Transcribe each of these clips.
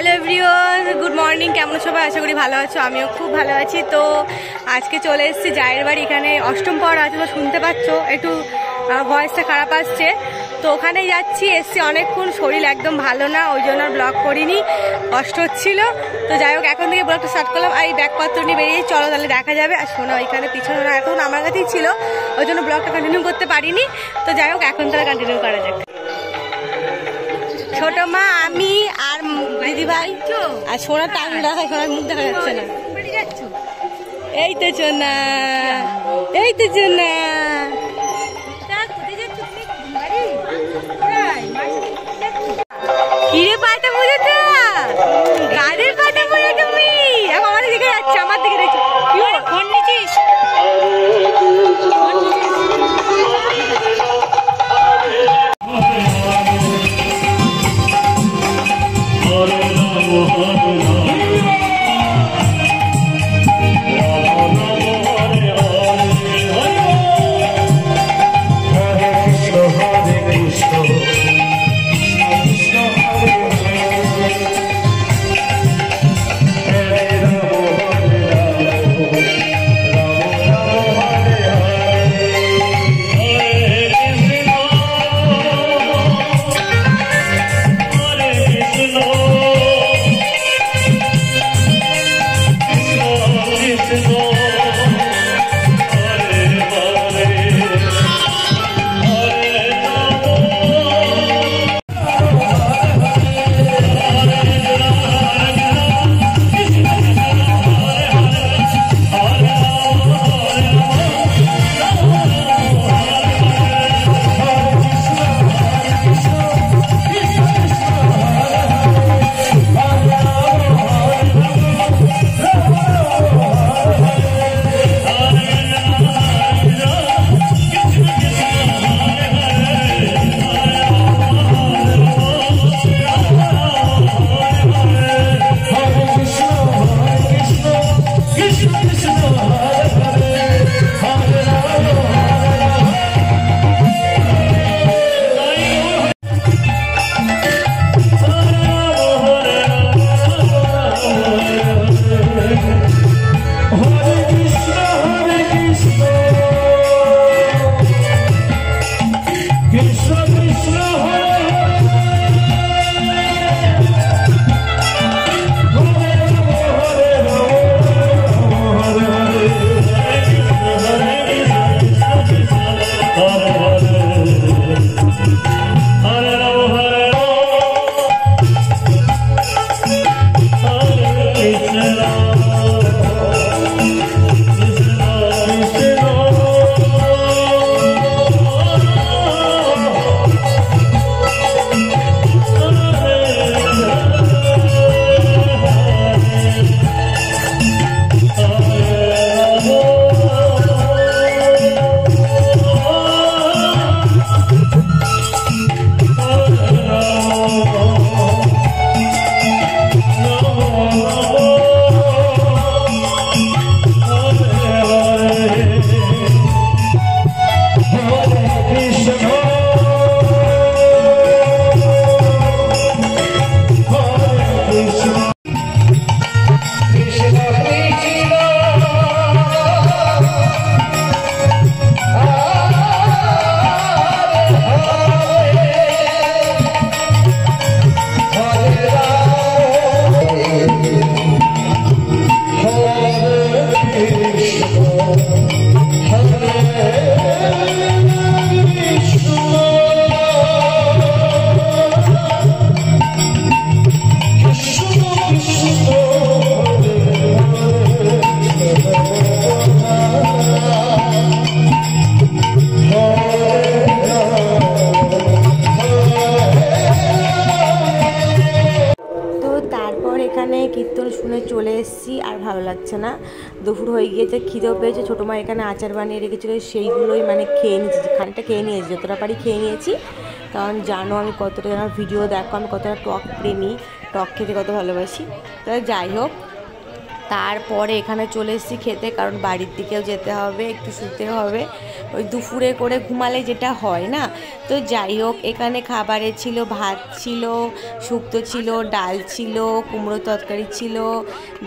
Hello everyone, good morning. কেমন সবাই? আশা করি ভালো আছো, আমিও খুব ভালো আছি। তো আজকে চলে এসেছি জায়ের বাড়ি। এখানে অষ্টম পড়া আছে, তো শুনতে পাচ্ছ একটু ভয়েসটা খারাপ আসছে। তো ওখানেই যাচ্ছি। এসছি অনেকক্ষণ, শরীর একদম ভালো না, ওই জন্য ব্লগ করিনি, কষ্ট হচ্ছিল। তো যাই হোক, এখন থেকে ব্লগটা স্টার্ট করলাম। আর এই ব্যাগপত্র নিয়ে বেরিয়ে চলো, তাহলে দেখা যাবে। আর শোনো, এখানে পিছনে এখন আমার কাছেই ছিল, ওই জন্য ব্লগটা কন্টিনিউ করতে পারিনি। তো যাই হোক, এখন তাহলে কন্টিনিউ করা যাক। ছোট মা, আমি আর দিদি ভাই। আর সোনার টাইম দেখা, সোনার মুখ দেখা যাচ্ছে না। এই তো সোনা, এই তো সোনা। কিরে পাতা বুঝেছ? গাড়ির পাতা বুঝে তুমি? এখন আমাদের দিকে যাচ্ছে, আমার দিকে দেখছো। ফোন নিচ্ছিস? কীর্তন শুনে চলে এসেছি, আর ভালো লাগছে না। দুপুর হয়ে গিয়েছে, খিদেও পেয়েছে। ছোটো মা এখানে আচার বানিয়ে রেখেছিলো, সেইগুলোই মানে খেয়ে নিয়েছি, খানিকটা খেয়ে নিয়েছি, যতটা পারি খেয়ে নিয়েছি। কারণ জানো আমি কতটা, জানার ভিডিও দেখো আমি কতটা টক প্রেমী, টক খেতে কত ভালোবাসি। তাহলে যাই হোক, তারপরে এখানে চলে এসেছি খেতে, কারণ বাড়ির দিকেও যেতে হবে, একটু শুতে হবে, ওই দুপুরে করে ঘুমালে যেটা হয় না। তো যাই হোক, এখানে খাবারে ছিল ভাত ছিল, শুক্তো ছিল, ডাল ছিল, কুমড়ো তরকারি ছিল,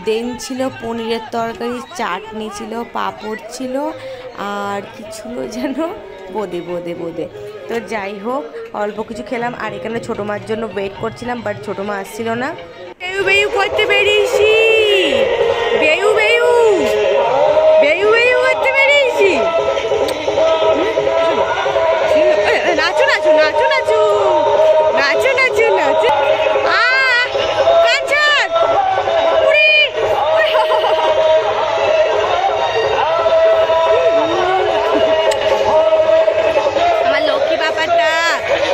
দেন ছিল পনিরের তরকারি, চাটনি ছিল, পাঁপড় ছিল, আর কি ছিল যেন, বোঁদে বোঁদে বোঁদে। তো যাই হোক, অল্প কিছু খেলাম। আর এখানে ছোটো মার জন্য ওয়েট করছিলাম, বাট ছোটো মা আসছিল না। বেউ বেউ করতে বেরিয়েছি, বেউ বেউ বেউ বেউ করতে বেরিয়েছি। নাচো নাচো নাচো নাচো নাচো নাচো নাচো। আমার লক্ষ্মী বাবাটা,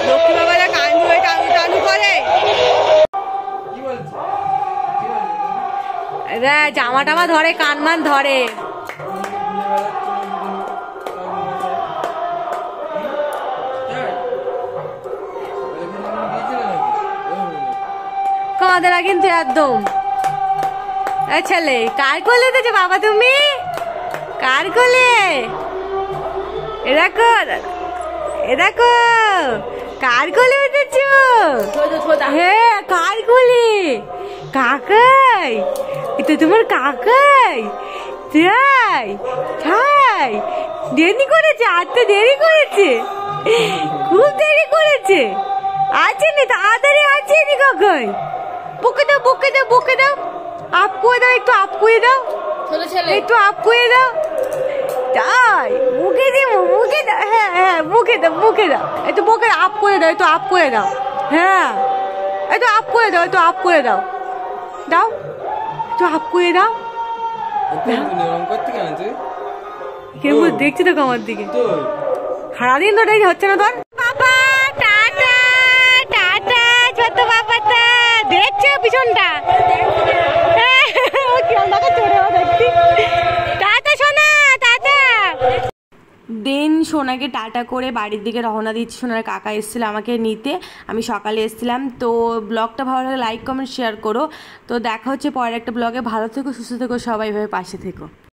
লক্ষ্মী বাবাটা কান ধরে টানু টানু করে। জামা টামা ধরে, কান মান ধরে। কাঁদে না কিন্তু একদম। ছেলে কার কোলে উঠেছো বাবা তুমি? কার কোলে? এ দেখো, এ দেখো কার কোলে উঠেছো? হ্যাঁ, কার কোলে? কাকাই, এটা তোমার কাকাই? তাই তাই, দেরি করেছে, আর তো দেরি করেছে, খুব দেরি করেছে। আছেনি তাড়াতাড়ি, আছেনি কাকাই? বুকে দাও, বুকে দাও, বুকে দাও, আপ করে দাও, একটু আপ করে দাও, একটু আপ করে দাও। তাই মুখে দিব, মুখে দাও, হ্যাঁ হ্যাঁ মুখে দাও, মুখে দাও, একটু মুখে আপ করে দাও, একটু আপ করে দাও, হ্যাঁ একটু আপ করে দাও, একটু আপ করে দাও, দাও একটু আপ করে দাও। কেউ দেখছি তো আমার দিকে, সারাদিন তো এটাই হচ্ছে না তোর। বাবা টাটা টাটা, ছোট বাবাটা দেখছো পিছনটা, টাটা সোনা টাটা। দেন সোনাকে টাটা করে বাড়ির দিকে রওনা দিচ্ছি। সোনার কাকা এসেছিলো আমাকে নিতে, আমি সকালে এসেছিলাম। তো ব্লগটা ভালো লাগে লাইক কমেন্ট শেয়ার করো। তো দেখা হচ্ছে পরের একটা ব্লগে। ভালো থেকো, সুস্থ থেকো, সবাই ভাবে পাশে থেকো।